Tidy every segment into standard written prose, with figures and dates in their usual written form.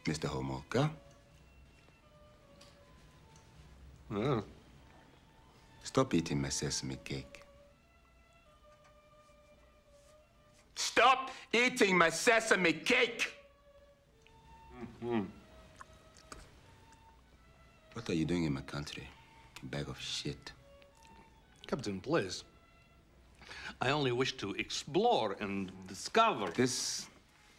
Mr. Homolka? Oh. Stop eating my sesame cake. Stop eating my sesame cake! Mm-hmm. What are you doing in my country? You bag of shit. Captain, please. I only wish to explore and discover. This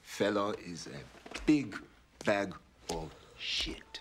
fellow is a big bag of shit.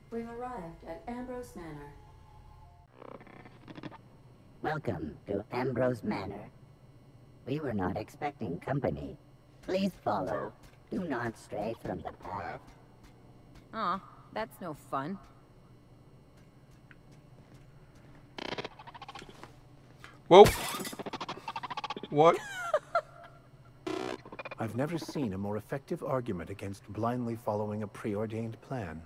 We've arrived at Ambrose Manor. Welcome to Ambrose Manor. We were not expecting company. Please follow. Do not stray from the path. Aw, that's no fun. Whoa! What? I've never seen a more effective argument against blindly following a preordained plan.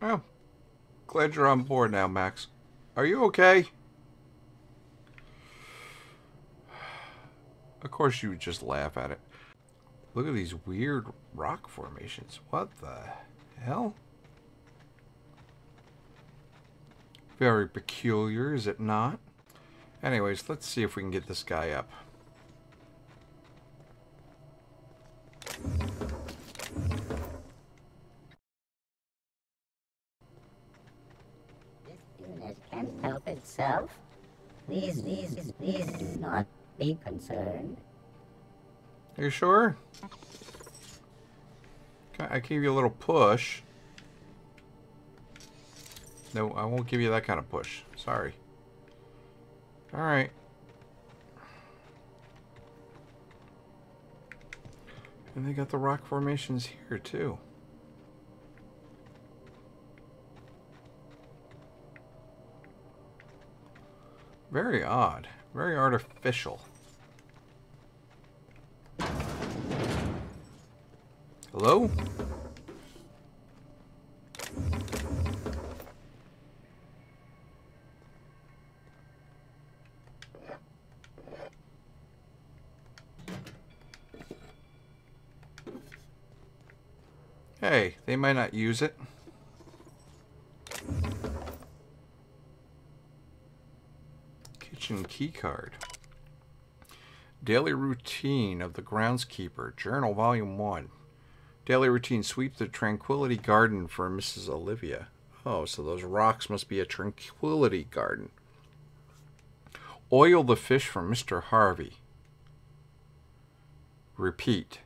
Well, glad you're on board now, Max. Are you okay? Of course you would just laugh at it. Look at these weird rock formations. What the hell? Very peculiar, is it not? Anyways, let's see if we can get this guy up. Unit can't help itself. Please do not be concerned. Are you sure? I gave you a little push. No, I won't give you that kind of push. Sorry. Alright. And they got the rock formations here, too. Very odd. Very artificial. Hello? Hey, they might not use it. Kitchen key card. Daily routine of the groundskeeper. Journal, volume 1. Daily routine. Sweep the tranquility garden for Mrs. Olivia. Oh, so those rocks must be a tranquility garden. Oil the fish for Mr. Harvey. Repeat.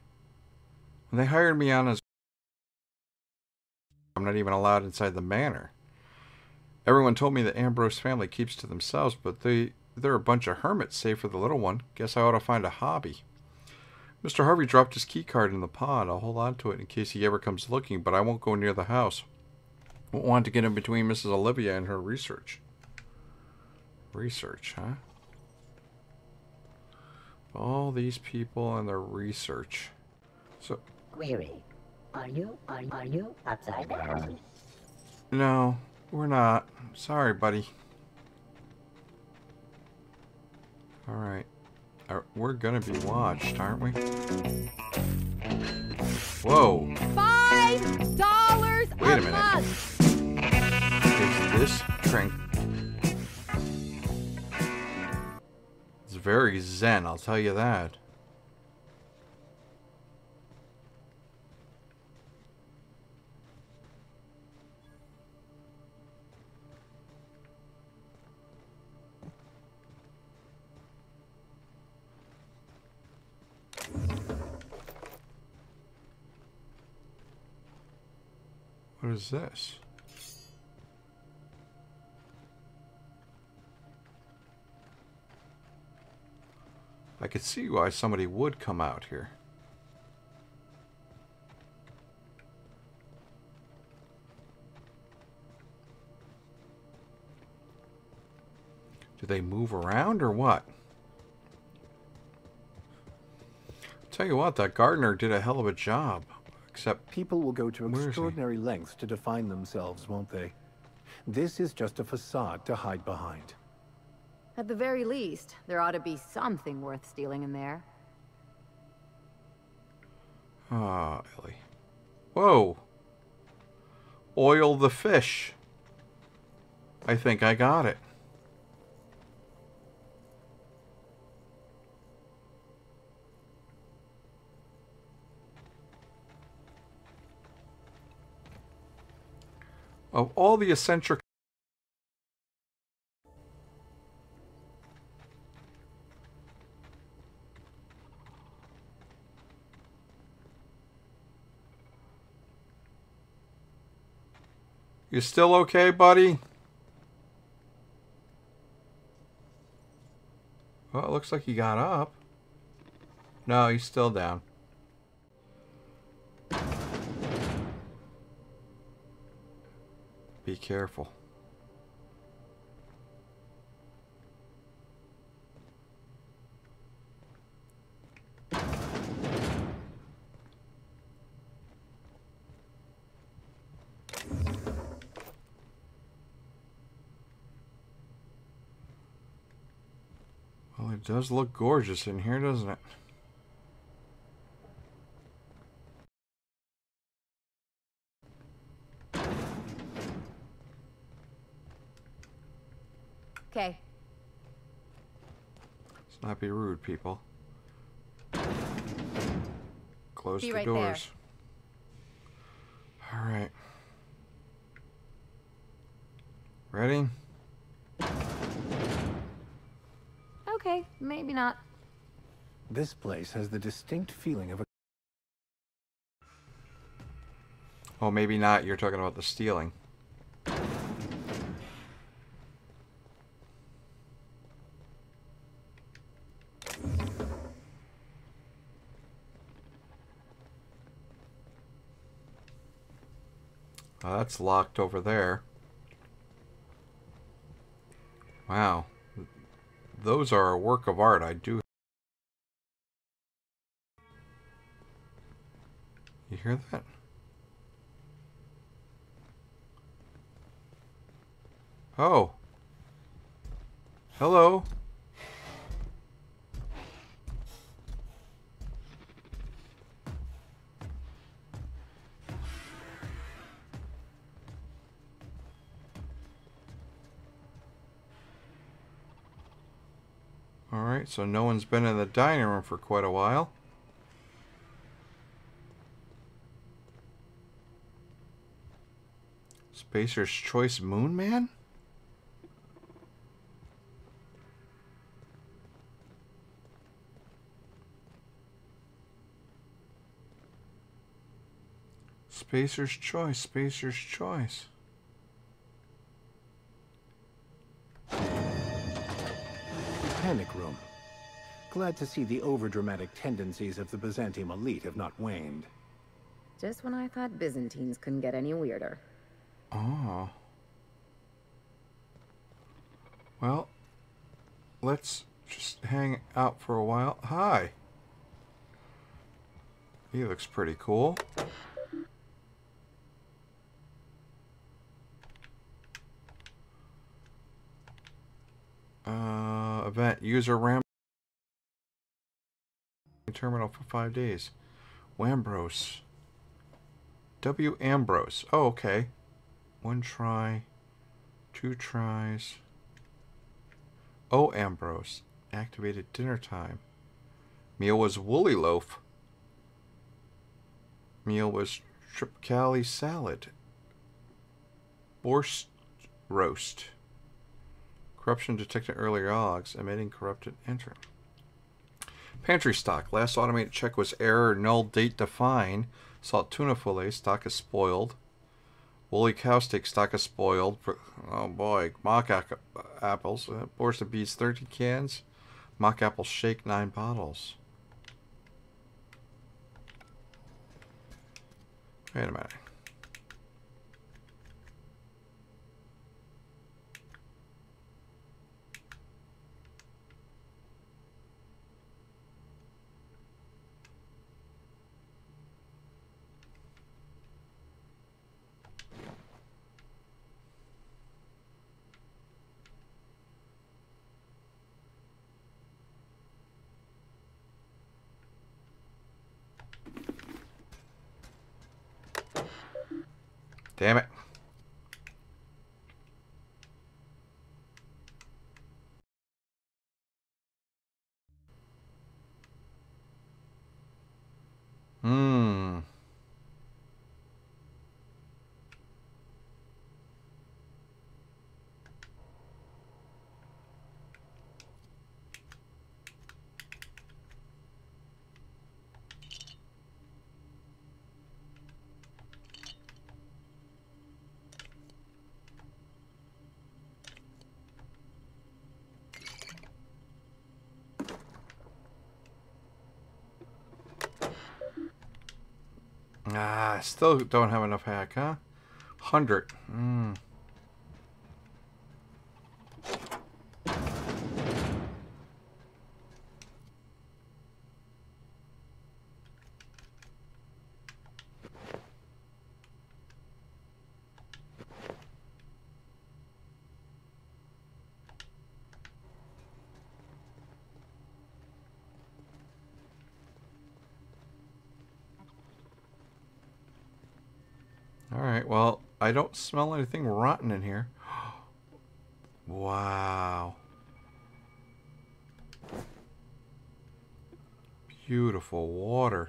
When they hired me on as I'm not even allowed inside the manor. Everyone told me the Ambrose family keeps to themselves, but they're a bunch of hermits, save for the little one. Guess I ought to find a hobby. Mr. Harvey dropped his key card in the pond. I'll hold on to it in case he ever comes looking, but I won't go near the house. Won't want to get in between Mrs. Olivia and her research. Research, huh? All these people and their research. So. Query. Are you upside down? No, we're not. Sorry, buddy. Alright. We're gonna be watched, aren't we? Whoa. $5 Wait a a minute. month. Is this It's very zen, I'll tell you that. What is this? I could see why somebody would come out here. Do they move around or what? Tell you what, that gardener did a hell of a job. Except People will go to Where is he? extraordinary lengths to define themselves, won't they? This is just a facade to hide behind. At the very least, there ought to be something worth stealing in there. Ah, Ellie. Whoa. Oil the fish. I think I got it. Of all the eccentric... You still okay, buddy? Well, it looks like he got up. No, he's still down. Be careful. Well, it does look gorgeous in here, doesn't it? Okay. Let's not be rude, people. Close Be the right doors. All right. Ready? Okay, maybe not. This place has the distinct feeling of a... Oh, maybe not. You're talking about the stealing. That's locked over there. Wow. Those are a work of art. I do. You hear that? Oh. Hello. Alright, so no one's been in the dining room for quite a while. Spacer's Choice Moon Man? Spacer's Choice, Spacer's Choice. Panic room. Glad to see the overdramatic tendencies of the Byzantium elite have not waned. Just when I thought Byzantines couldn't get any weirder. Oh. Well, let's just hang out for a while. Hi. He looks pretty cool. Event user RAM terminal for 5 days. Wambrose. W. Ambrose. Oh, okay. 1 try. 2 tries. O. Ambrose. Activated dinner time. Meal was woolly loaf. Meal was triplicali salad. Borscht roast. Corruption detected earlier logs, emitting corrupted enter. Pantry stock. Last automated check was error null date defined. Salt tuna fillet. Stock is spoiled. Woolly cow steak stock is spoiled. Oh boy. Mock apples. Boars and beets 30 cans. Mock apple shake 9 bottles. Wait a minute. Damn it. Hmm. Ah, I still don't have enough hack, huh? 100. Alright, well, I don't smell anything rotten in here. Wow. Beautiful water.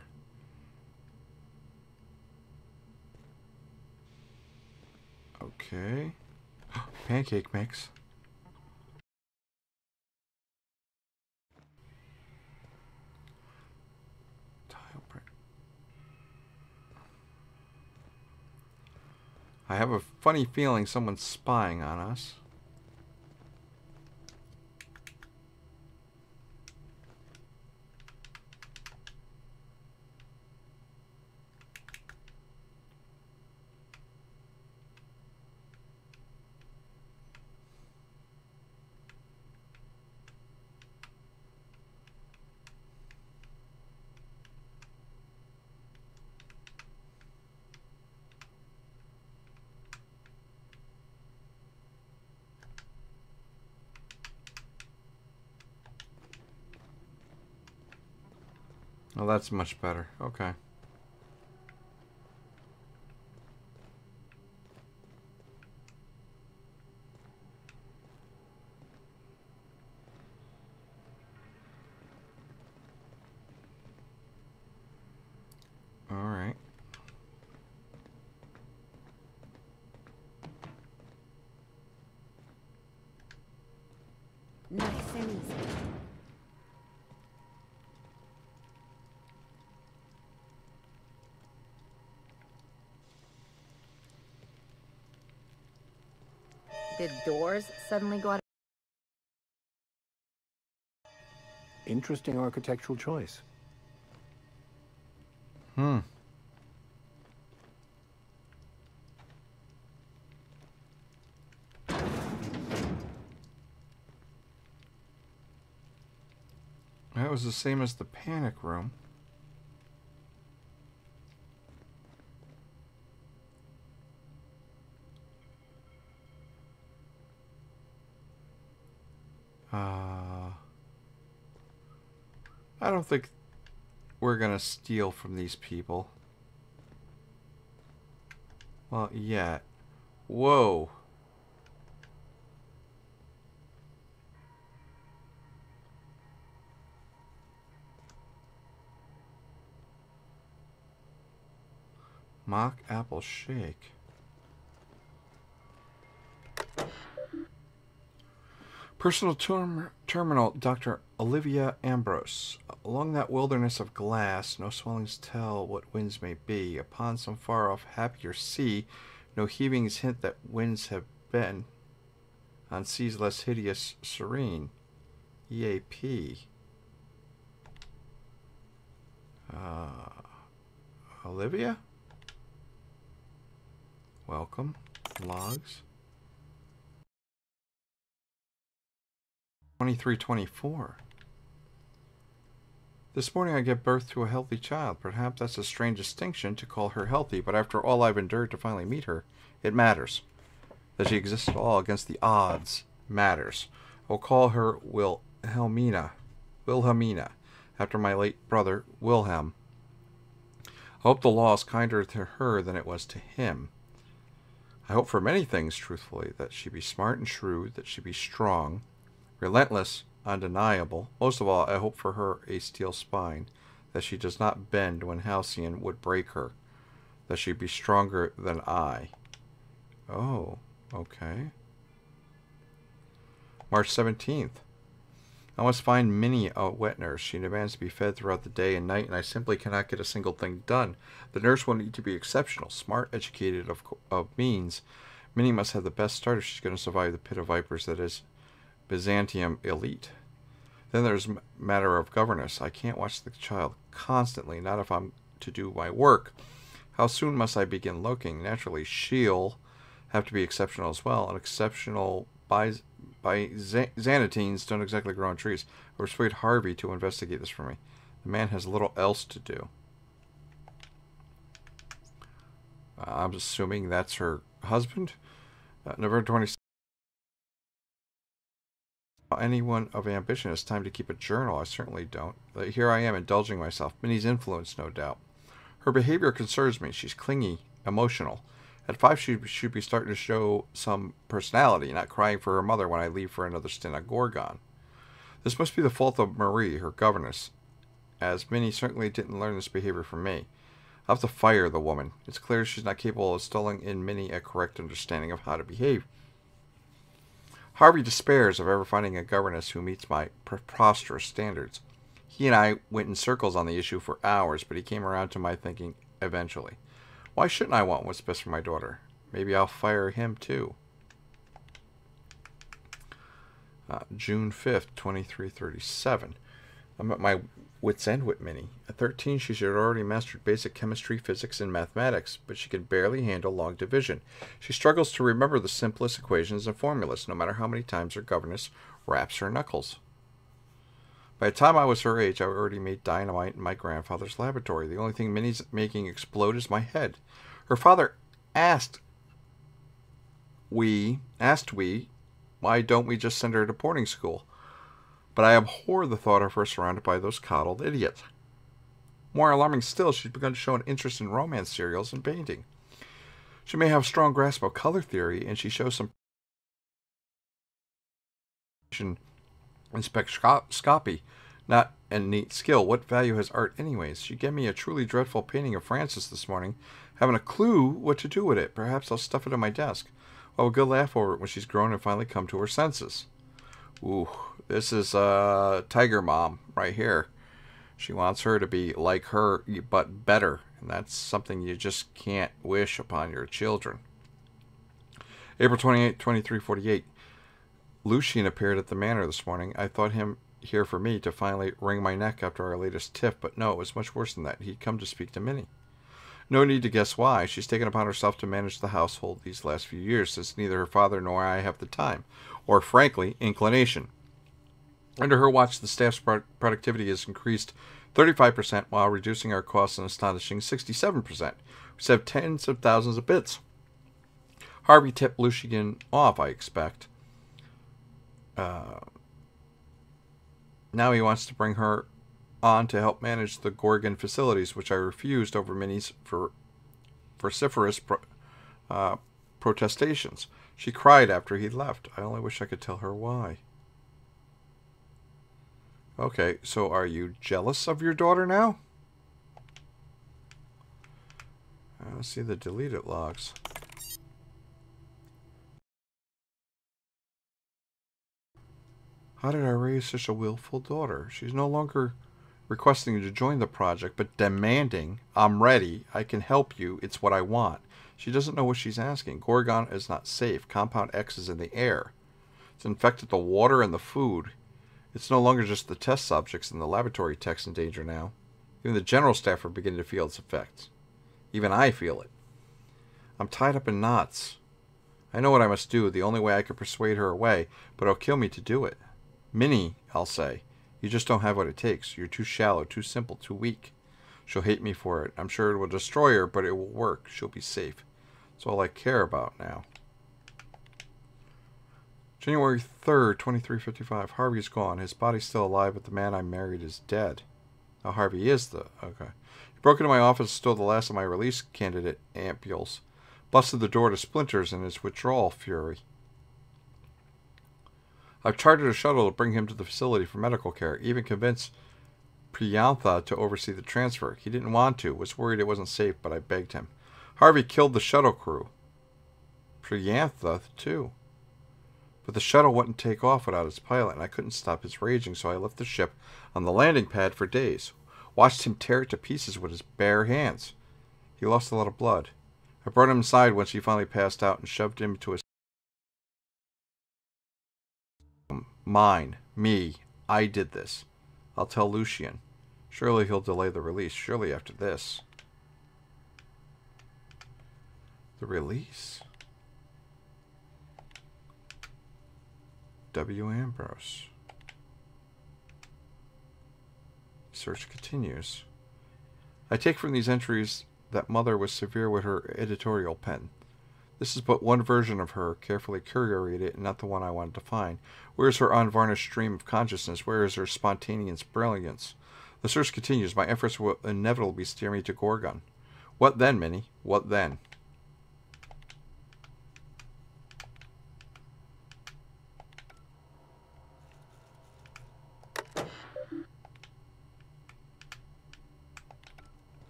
Okay. Pancake mix. Tile print. I have a funny feeling someone's spying on us. Oh, that's much better. Okay. All right. Nice and easy. Did doors suddenly go out? Interesting architectural choice. Hmm. That was the same as the panic room. I don't think we're gonna steal from these people. Well, yet. Whoa. Mock apple shake. Personal terminal, Dr. Olivia Ambrose. Along that wilderness of glass, no swellings tell what winds may be. Upon some far-off happier sea, No heavings hint that winds have been. On seas less hideous, serene. EAP. Olivia? Welcome. Logs. 2324. This morning I gave birth to a healthy child. Perhaps that's a strange distinction to call her healthy, but after all I've endured to finally meet her, it matters. That she exists at all against the odds matters. I'll call her Wilhelmina, after my late brother, Wilhelm. I hope the law is kinder to her than it was to him. I hope for many things, truthfully, that she be smart and shrewd, that she be strong, relentless, undeniable. Most of all, I hope for her a steel spine, that she does not bend when Halcyon would break her, that she be stronger than I. Oh, okay. March 17th. I must find Minnie a wet nurse. She demands to be fed throughout the day and night, and I simply cannot get a single thing done. The nurse will need to be exceptional, smart, educated, of means. Minnie must have the best start if she's going to survive the pit of vipers that is Byzantium elite. Then there's matter of governess. I can't watch the child constantly, not if I'm to do my work. How soon must I begin looking? Naturally, she'll have to be exceptional as well, and exceptional Byzantines don't exactly grow on trees. I persuade Harvey to investigate this for me. The man has little else to do. I'm assuming that's her husband. November 26th. Anyone of ambition has time to keep a journal. I certainly don't. Here I am indulging myself. Minnie's influence, no doubt. Her behavior concerns me. She's clingy, emotional. At 5, she should be starting to show some personality, not crying for her mother when I leave for another stint on Gorgon. This must be the fault of Marie, her governess, as Minnie certainly didn't learn this behavior from me. I'll have to fire the woman. It's clear she's not capable of instilling in Minnie a correct understanding of how to behave. Harvey despairs of ever finding a governess who meets my preposterous standards. He and I went in circles on the issue for hours, but he came around to my thinking eventually. Why shouldn't I want what's best for my daughter? Maybe I'll fire him too. June 5th, 2337. I'm at my wit's end with Minnie. At 13, she should have already mastered basic chemistry, physics, and mathematics, but she can barely handle long division. She struggles to remember the simplest equations and formulas, no matter how many times her governess raps her knuckles. By the time I was her age, I already made dynamite in my grandfather's laboratory. The only thing Minnie's making explode is my head. Her father asked we, why don't we just send her to boarding school? But I abhor the thought of her surrounded by those coddled idiots. More alarming still, she's begun to show an interest in romance serials and painting. She may have a strong grasp of color theory, and she shows some in spectroscopy, not a neat skill. What value has art anyways? She gave me a truly dreadful painting of Francis this morning. Haven't a clue what to do with it. Perhaps I'll stuff it in my desk. I'll have a good laugh over it when she's grown and finally come to her senses. Ooh, this is Tiger Mom right here. She wants her to be like her, but better. And that's something you just can't wish upon your children. April 28, 2348. Lucien appeared at the manor this morning. I thought him here for me to finally wring my neck after our latest tiff, but no, it was much worse than that. He'd come to speak to Minnie. No need to guess why. She's taken upon herself to manage the household these last few years, since neither her father nor I have the time, or frankly, inclination. Under her watch, the staff's productivity has increased 35%, while reducing our costs an astonishing 67%. We saved tens of thousands of bits. Harvey tipped Lucien off, I expect. Now he wants to bring her on to help manage the Gorgon facilities, which I refused over Minnie's vociferous protestations. She cried after he left. I only wish I could tell her why. Okay, so are you jealous of your daughter now? Let's see the deleted logs. How did I raise such a willful daughter? She's no longer requesting you to join the project, but demanding, I'm ready, I can help you, it's what I want. She doesn't know what she's asking. Gorgon is not safe. Compound X is in the air. It's infected the water and the food. It's no longer just the test subjects and the laboratory techs in danger now. Even the general staff are beginning to feel its effects. Even I feel it. I'm tied up in knots. I know what I must do, the only way I can persuade her away, but it'll kill me to do it. Minnie, I'll say, you just don't have what it takes. You're too shallow, too simple, too weak. She'll hate me for it. I'm sure it will destroy her, but it will work. She'll be safe. That's all I care about now. January 3rd, 2355. Harvey's gone. His body's still alive, but the man I married is dead. Now Harvey is the... Okay. He broke into my office, stole the last of my release candidate ampules. Busted the door to splinters in his withdrawal fury. I've chartered a shuttle to bring him to the facility for medical care. Even convinced Priyantha to oversee the transfer. He didn't want to. Was worried it wasn't safe, but I begged him. Harvey killed the shuttle crew. Priyantha, too. But the shuttle wouldn't take off without its pilot, and I couldn't stop his raging, so I left the ship on the landing pad for days. Watched him tear it to pieces with his bare hands. He lost a lot of blood. I brought him inside once he finally passed out and shoved him to his... Mine. Me. I did this. I'll tell Lucien. Surely he'll delay the release. Surely after this. The release? W. Ambrose. Search continues. I take from these entries that Mother was severe with her editorial pen. This is but one version of her, carefully curated, and not the one I wanted to find. Where is her unvarnished stream of consciousness? Where is her spontaneous brilliance? The search continues. My efforts will inevitably steer me to Gorgon. What then, Minnie? What then?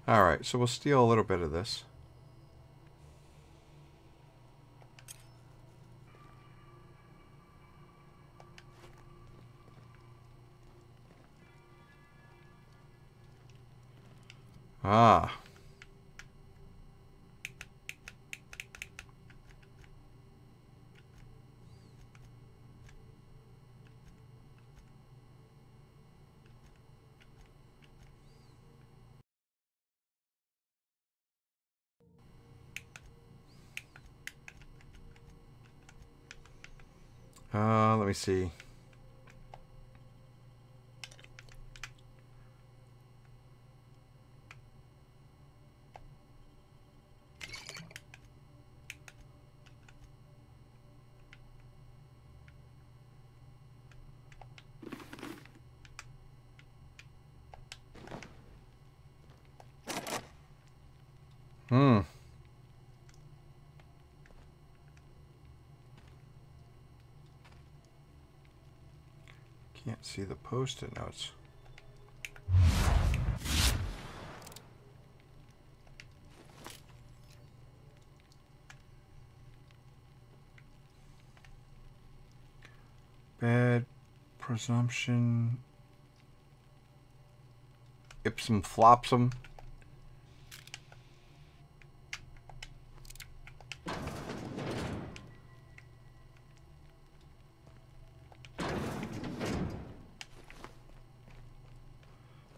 Alright, so we'll steal a little bit of this. Ah. Let me see. Can't see the post-it notes. Bad presumption. Ipsum flopsum.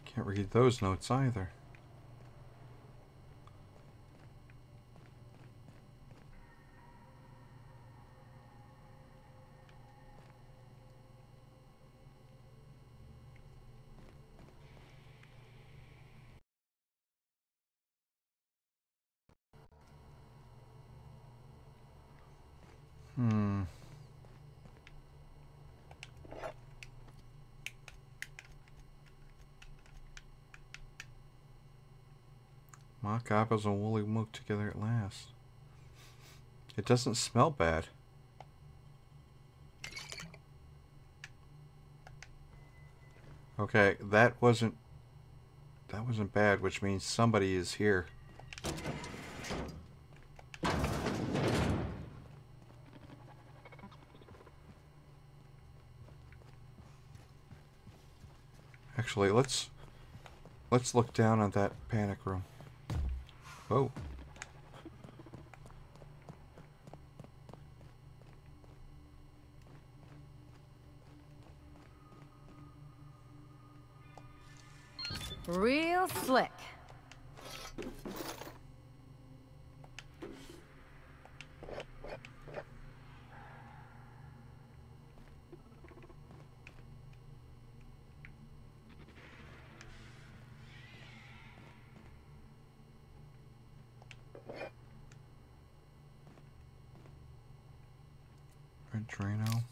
Can't read those notes either. Mock apples and woolly mook together at last. It doesn't smell bad. Okay, that wasn't bad, which means somebody is here. Actually, let's look down at that panic room. Oh. Real slick. Drano.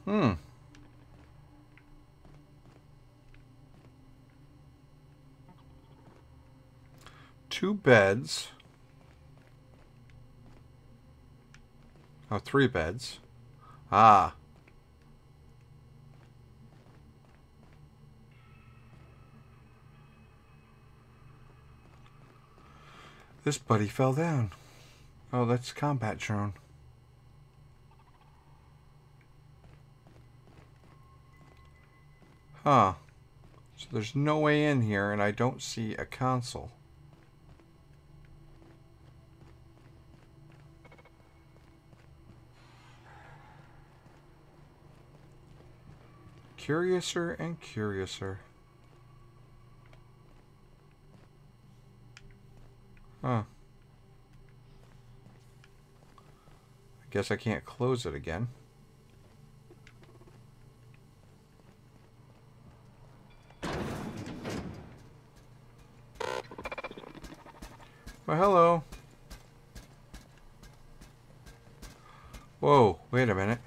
Hmm. Two beds. Oh, three beds. Ah. This buddy fell down. Oh, that's combat drone. Huh. So there's no way in here, and I don't see a console. Curiouser and curiouser. Huh. I guess I can't close it again. Well, hello. Whoa, wait a minute.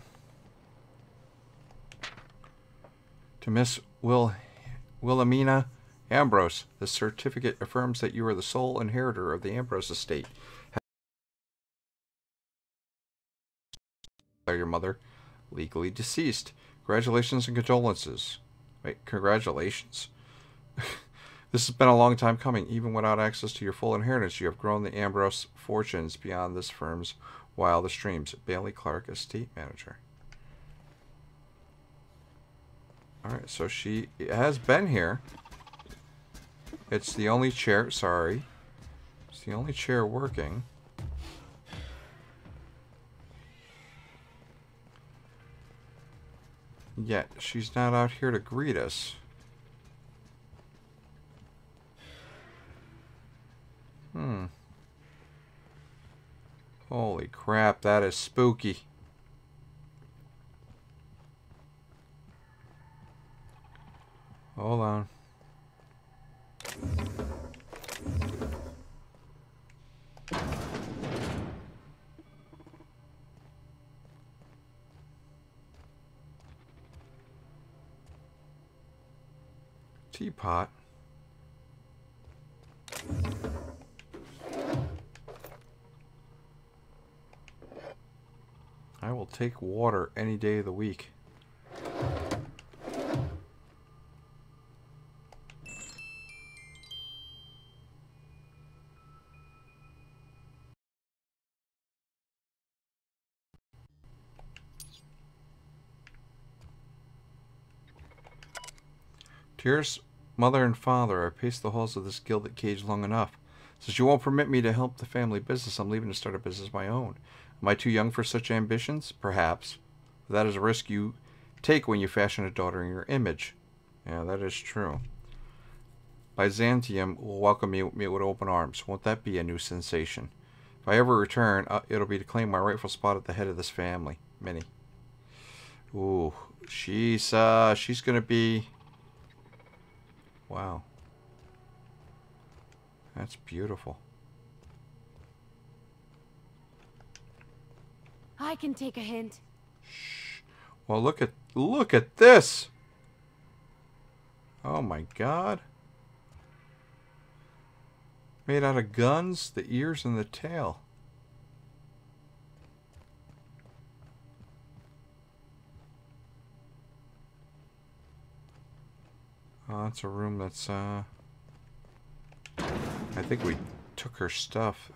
To Miss Wilhelmina Ambrose, the certificate affirms that you are the sole inheritor of the Ambrose estate. Your mother, legally deceased. Congratulations and condolences. Wait, congratulations. This has been a long time coming. Even without access to your full inheritance, you have grown the Ambrose fortunes beyond this firm's wildest dreams. Bailey Clark, estate manager. Alright, so she has been here. It's the only chair, sorry. It's the only chair working. Yet, she's not out here to greet us. Holy crap, that is spooky. Hold on. Teapot. I will take water any day of the week. Dearest mother and father, I've paced the halls of this gilded cage long enough. Since you won't permit me to help the family business, I'm leaving to start a business of my own. Am I too young for such ambitions? Perhaps. But that is a risk you take when you fashion a daughter in your image. Yeah, that is true. Byzantium will welcome me with open arms. Won't that be a new sensation? If I ever return, it'll be to claim my rightful spot at the head of this family. Minnie. Ooh, she's gonna be... Wow. That's beautiful. I can take a hint. Shh. Well, look at this. Oh my God. Made out of guns, the ears and the tail. Oh, that's a room that's I think we took her stuff.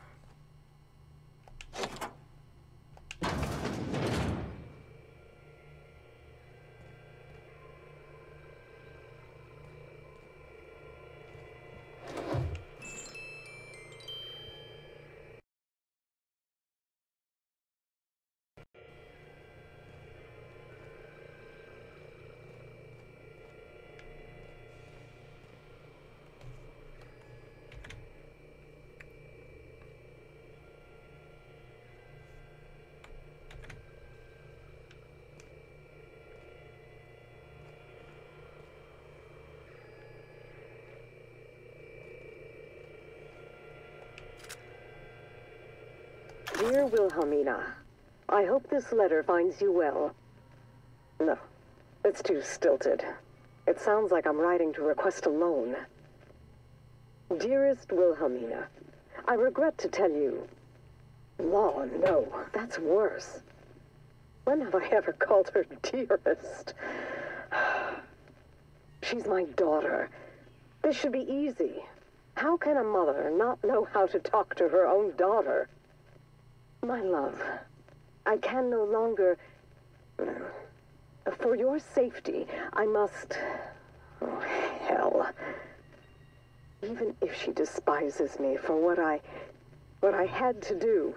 Dear Wilhelmina, I hope this letter finds you well. No, it's too stilted. It sounds like I'm writing to request a loan. Dearest Wilhelmina, I regret to tell you... Law, no, that's worse. When have I ever called her dearest? She's my daughter. This should be easy. How can a mother not know how to talk to her own daughter? My love, I can no longer... For your safety, I must... Oh, hell. Even if she despises me for what I had to do,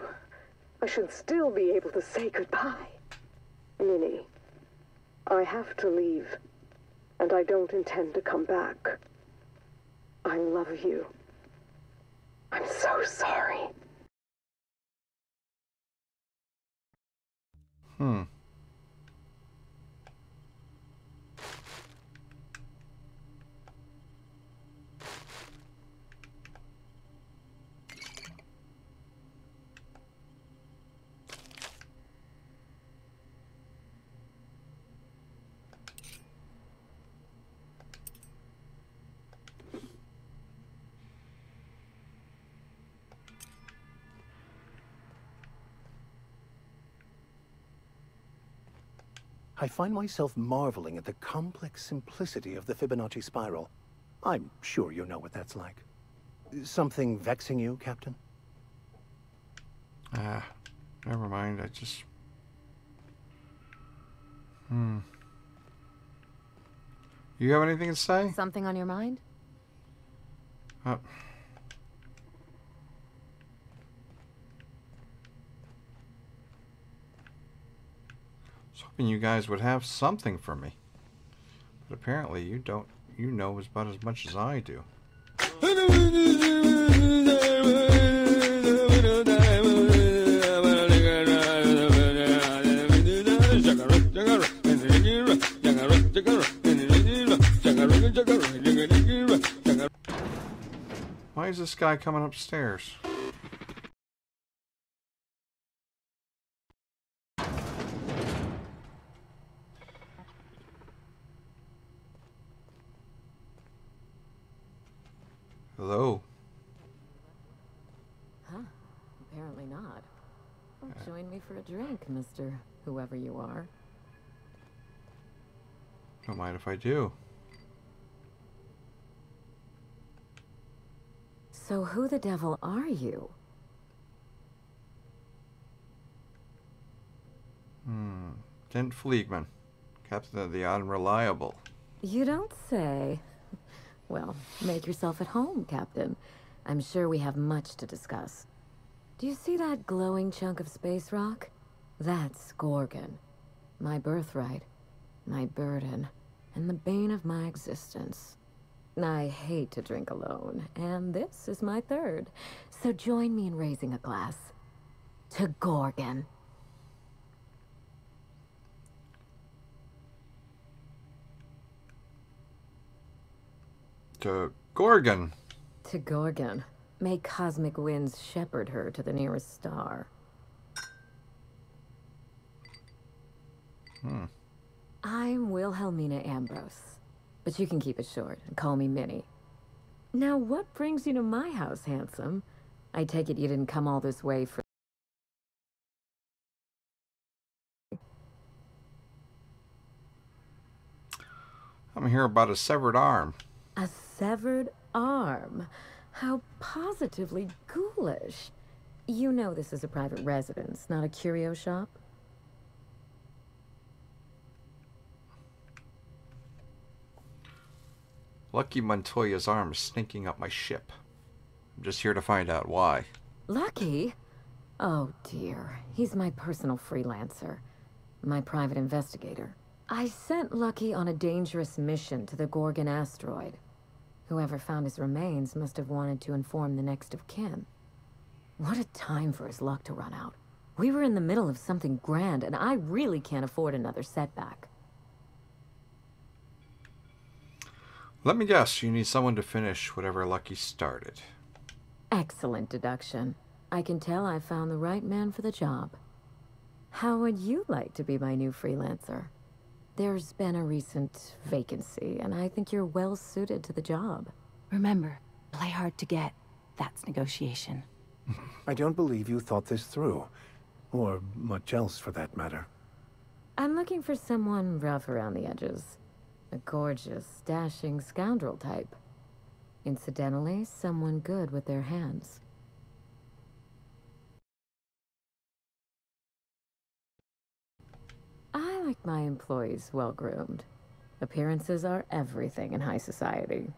I should still be able to say goodbye. Minnie, I have to leave, and I don't intend to come back. I love you. I'm so sorry. I find myself marveling at the complex simplicity of the Fibonacci spiral. I'm sure you know what that's like. Something vexing you, Captain? Never mind. I just... You have anything to say? Something on your mind? I was hoping you guys would have something for me. But apparently you don't. You know about as much as I do. Why is this guy coming upstairs? Hello. Huh. Apparently not. Well, join me for a drink, Mr. Whoever you are. Don't mind if I do. So who the devil are you? Dent Fleegman, Captain of the Unreliable. You don't say. Well, make yourself at home, Captain. I'm sure we have much to discuss. Do you see that glowing chunk of space rock? That's Gorgon. My birthright, my burden, and the bane of my existence. I hate to drink alone, and this is my third. So join me in raising a glass to Gorgon. To Gorgon. To Gorgon. May cosmic winds shepherd her to the nearest star. I'm Wilhelmina Ambrose, but you can keep it short and call me Minnie. Now, what brings you to my house, handsome? I take it you didn't come all this way for... I'm here about a severed arm. A severed arm? How positively ghoulish. You know this is a private residence, not a curio shop. Lucky Montoya's arm is sneaking up my ship. I'm just here to find out why. Lucky? Oh dear, he's my personal freelancer. My private investigator. I sent Lucky on a dangerous mission to the Gorgon asteroid. Whoever found his remains must have wanted to inform the next of kin. What a time for his luck to run out. We were in the middle of something grand, and I really can't afford another setback. Let me guess, you need someone to finish whatever Lucky started. Excellent deduction. I can tell I found the right man for the job. How would you like to be my new freelancer? There's been a recent vacancy, and I think you're well suited to the job. Remember, play hard to get. That's negotiation. I don't believe you thought this through. Or much else, for that matter. I'm looking for someone rough around the edges. A gorgeous, dashing scoundrel type. Incidentally, someone good with their hands. I like my employees well-groomed. Appearances are everything in high society.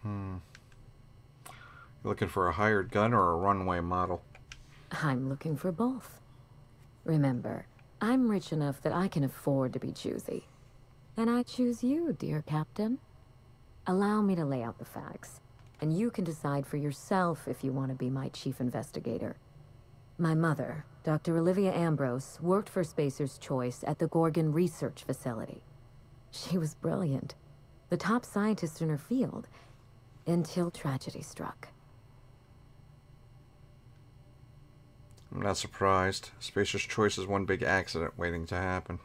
You looking for a hired gun or a runway model? I'm looking for both. Remember, I'm rich enough that I can afford to be choosy. And I choose you, dear Captain. Allow me to lay out the facts, and you can decide for yourself if you want to be my chief investigator. My mother, Dr. Olivia Ambrose, worked for Spacer's Choice at the Gorgon Research Facility. She was brilliant, the top scientist in her field, until tragedy struck. I'm not surprised. Spacer's Choice is one big accident waiting to happen.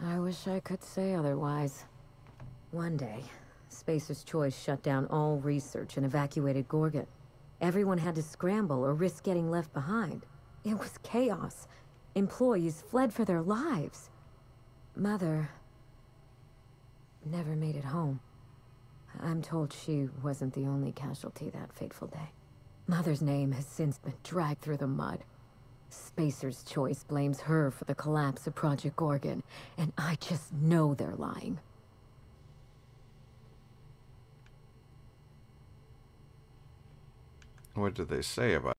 I wish I could say otherwise. One day, Spacer's Choice shut down all research and evacuated Gorgon. Everyone had to scramble or risk getting left behind. It was chaos. Employees fled for their lives. Mother never made it home. I'm told she wasn't the only casualty that fateful day. Mother's name has since been dragged through the mud. Spacer's Choice blames her for the collapse of Project Gorgon, and I just know they're lying. What did they say about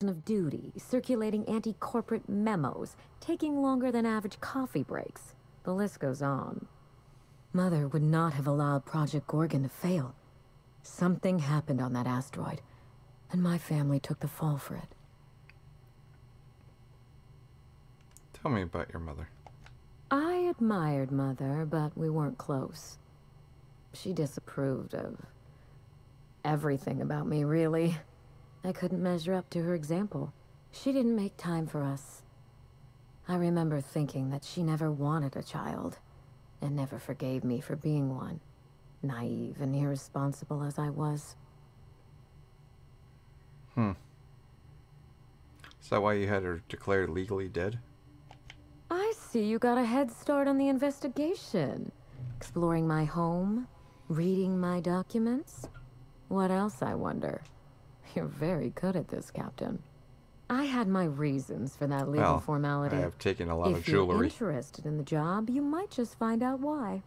it? Of duty, circulating anti-corporate memos, taking longer than average coffee breaks. The list goes on. Mother would not have allowed Project Gorgon to fail. Something happened on that asteroid, and my family took the fall for it. Tell me about your mother. I admired Mother, but we weren't close. She disapproved of everything about me, really. I couldn't measure up to her example. She didn't make time for us. I remember thinking that she never wanted a child, and never forgave me for being one, naive and irresponsible as I was. Is that why you had her declared legally dead? I see you got a head start on the investigation. Exploring my home, reading my documents. What else, I wonder? You're very good at this, Captain. I had my reasons for that legal formality. I have taken a lot of If you're jewelry. interested in the job, you might just find out why.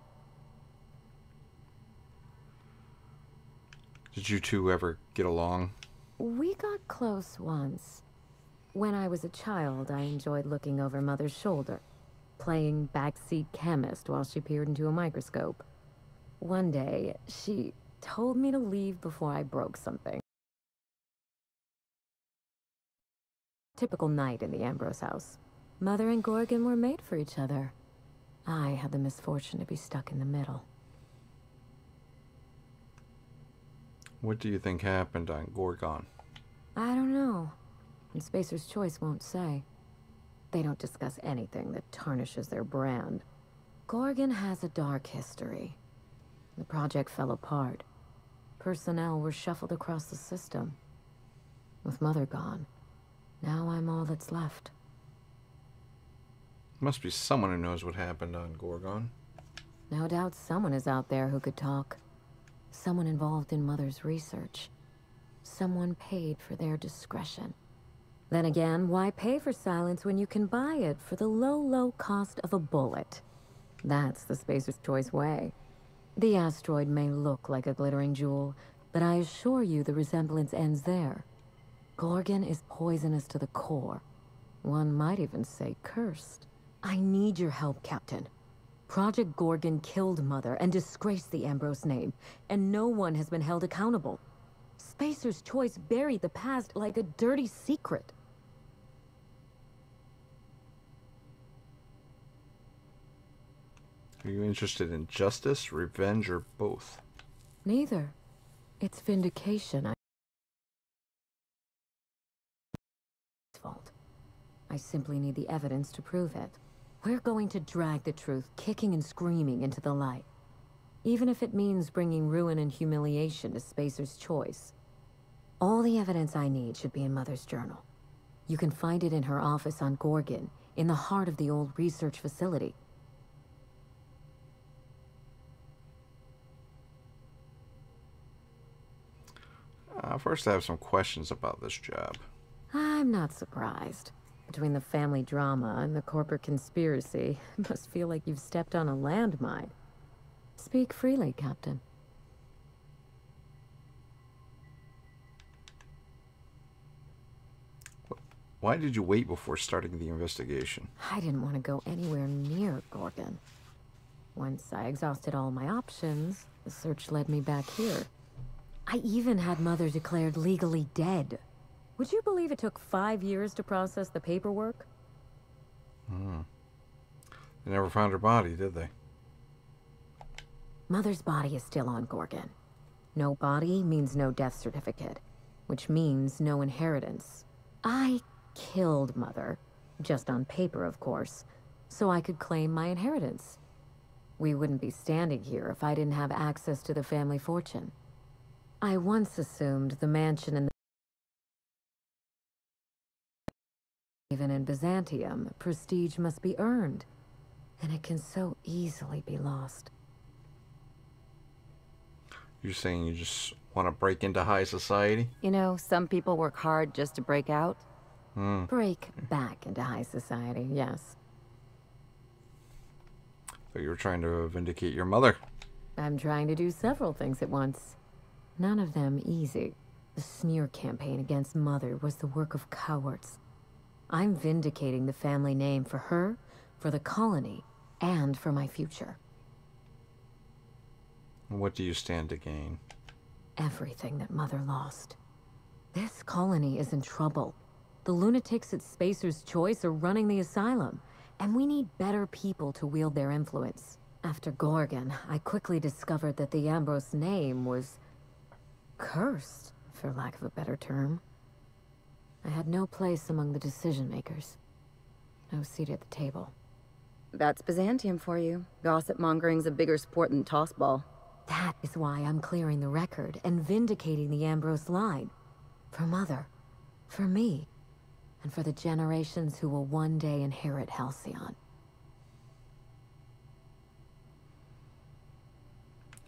Did you two ever get along? We got close once. When I was a child, I enjoyed looking over Mother's shoulder, playing backseat chemist while she peered into a microscope. One day, she told me to leave before I broke something. Typical night in the Ambrose house. Mother and Gorgon were made for each other. I had the misfortune to be stuck in the middle. What do you think happened on Gorgon? I don't know. And Spacer's Choice won't say. They don't discuss anything that tarnishes their brand. Gorgon has a dark history. The project fell apart. Personnel were shuffled across the system. With Mother gone, now I'm all that's left. Must be someone who knows what happened on Gorgon. No doubt someone is out there who could talk. Someone involved in Mother's research. Someone paid for their discretion. Then again, why pay for silence when you can buy it for the low, low cost of a bullet? That's the Spacer's Choice way. The asteroid may look like a glittering jewel, but I assure you the resemblance ends there. Gorgon is poisonous to the core. One might even say cursed. I need your help, Captain. Project Gorgon killed Mother and disgraced the Ambrose name, and no one has been held accountable. Spacer's Choice buried the past like a dirty secret. Are you interested in justice, revenge, or both? Neither. It's vindication. Fault. I simply need the evidence to prove it. We're going to drag the truth, kicking and screaming, into the light. Even if it means bringing ruin and humiliation to Spacer's Choice. All the evidence I need should be in Mother's journal. You can find it in her office on Gorgon, in the heart of the old research facility. First, I have some questions about this job. I'm not surprised. Between the family drama and the corporate conspiracy, it must feel like you've stepped on a landmine. Speak freely, Captain. Why did you wait before starting the investigation? I didn't want to go anywhere near Gorgon. Once I exhausted all my options, the search led me back here. I even had Mother declared legally dead. Would you believe it took 5 years to process the paperwork? They never found her body, did they? Mother's body is still on Gorgon. No body means no death certificate, which means no inheritance. I killed Mother, just on paper, of course, so I could claim my inheritance. We wouldn't be standing here if I didn't have access to the family fortune. I once assumed the mansion and even in Byzantium, prestige must be earned, and it can so easily be lost. You're saying you just want to break into high society? You know, some people work hard just to break out. Break back into high society, yes. So you were trying to vindicate your mother? I'm trying to do several things at once. None of them easy. The smear campaign against Mother was the work of cowards. I'm vindicating the family name for her, for the colony, and for my future. What do you stand to gain? Everything that Mother lost. This colony is in trouble. The lunatics at Spacer's Choice are running the asylum, and we need better people to wield their influence. After Gorgon, I quickly discovered that the Ambrose name was cursed, for lack of a better term. I had no place among the decision-makers. No seat at the table. That's Byzantium for you. Gossip mongering's a bigger sport than tossball. That is why I'm clearing the record and vindicating the Ambrose line. For Mother, for me, and for the generations who will one day inherit Halcyon.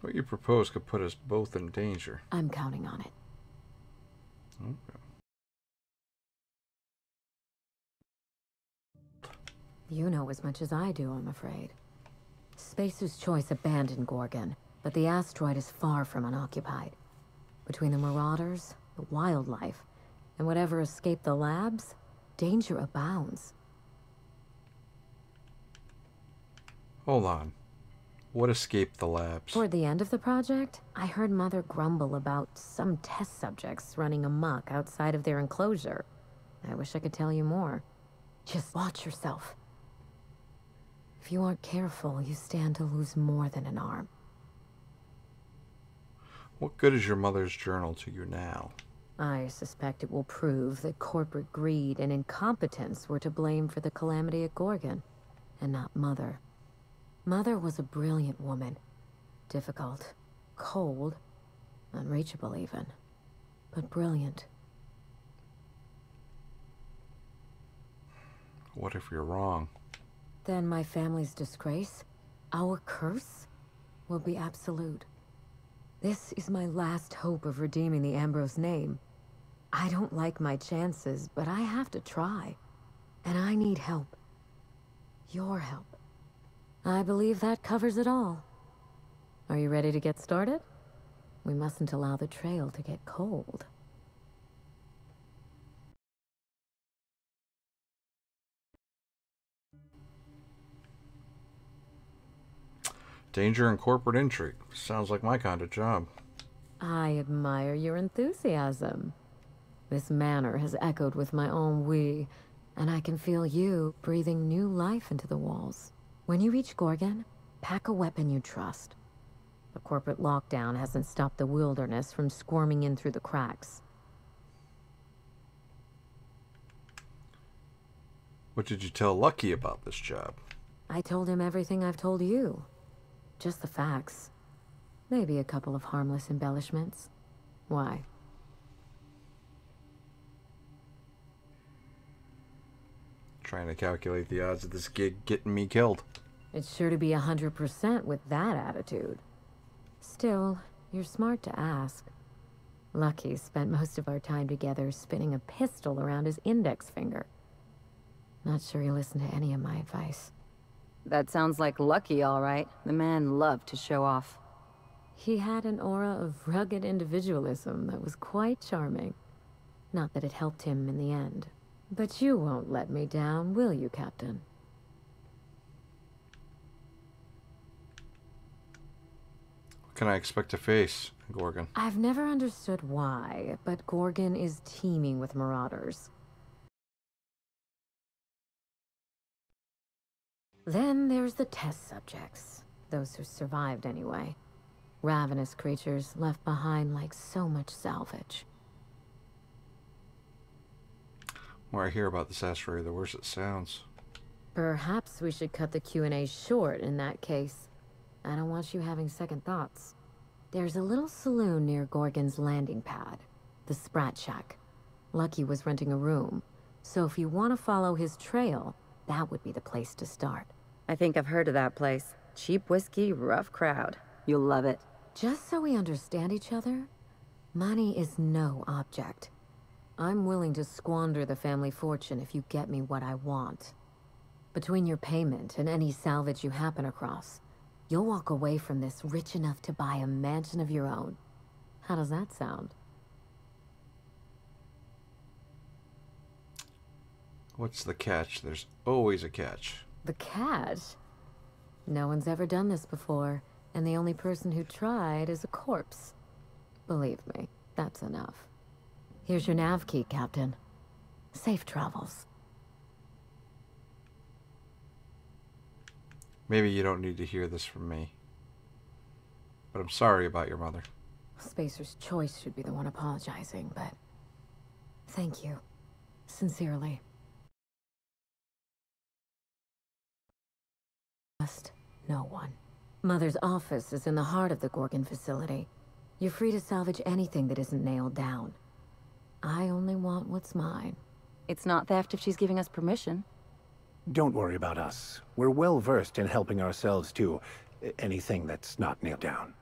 What you propose could put us both in danger. I'm counting on it. Okay. You know as much as I do, I'm afraid. Spacer's Choice abandoned Gorgon, but the asteroid is far from unoccupied. Between the marauders, the wildlife, and whatever escaped the labs, danger abounds. Hold on. What escaped the labs? Toward the end of the project, I heard Mother grumble about some test subjects running amok outside of their enclosure. I wish I could tell you more. Just watch yourself. If you aren't careful, you stand to lose more than an arm. What good is your mother's journal to you now? I suspect it will prove that corporate greed and incompetence were to blame for the calamity at Gorgon, and not Mother. Mother was a brilliant woman. Difficult, cold, unreachable even, but brilliant. What if you're wrong? Then my family's disgrace, our curse, will be absolute. This is my last hope of redeeming the Ambrose name. I don't like my chances, but I have to try. And I need help. Your help. I believe that covers it all. Are you ready to get started? We mustn't allow the trail to get cold. Danger and corporate intrigue. Sounds like my kind of job. I admire your enthusiasm. This manor has echoed with my own we, and I can feel you breathing new life into the walls. When you reach Gorgon, pack a weapon you trust. The corporate lockdown hasn't stopped the wilderness from squirming in through the cracks. What did you tell Lucky about this job? I told him everything I've told you. Just the facts. Maybe a couple of harmless embellishments. Why? Trying to calculate the odds of this gig getting me killed. It's sure to be 100% with that attitude. Still, you're smart to ask. Lucky spent most of our time together spinning a pistol around his index finger. Not sure he listened to any of my advice. That sounds like Lucky, all right. The man loved to show off. He had an aura of rugged individualism that was quite charming. Not that it helped him in the end. But you won't let me down, will you, Captain? What can I expect to face, Gorgon? I've never understood why, but Gorgon is teeming with marauders. Then there's the test subjects. Those who survived anyway. Ravenous creatures left behind like so much salvage. The more I hear about this asteroid, the worse it sounds. Perhaps we should cut the Q&A short in that case. I don't want you having second thoughts. There's a little saloon near Gorgon's landing pad. The Sprat Shack. Lucky was renting a room. So if you want to follow his trail, that would be the place to start. I think I've heard of that place. Cheap whiskey, rough crowd. You'll love it. Just so we understand each other, money is no object. I'm willing to squander the family fortune if you get me what I want. Between your payment and any salvage you happen across, you'll walk away from this rich enough to buy a mansion of your own. How does that sound? What's the catch? There's always a catch. The catch? No one's ever done this before, and the only person who tried is a corpse. Believe me, that's enough. Here's your nav key, Captain. Safe travels. Maybe you don't need to hear this from me. But I'm sorry about your mother. Spacer's Choice should be the one apologizing, but... thank you. Sincerely. Trust no one. Mother's office is in the heart of the Gorgon facility. You're free to salvage anything that isn't nailed down. I only want what's mine. It's not theft if she's giving us permission. Don't worry about us. We're well versed in helping ourselves to anything that's not nailed down.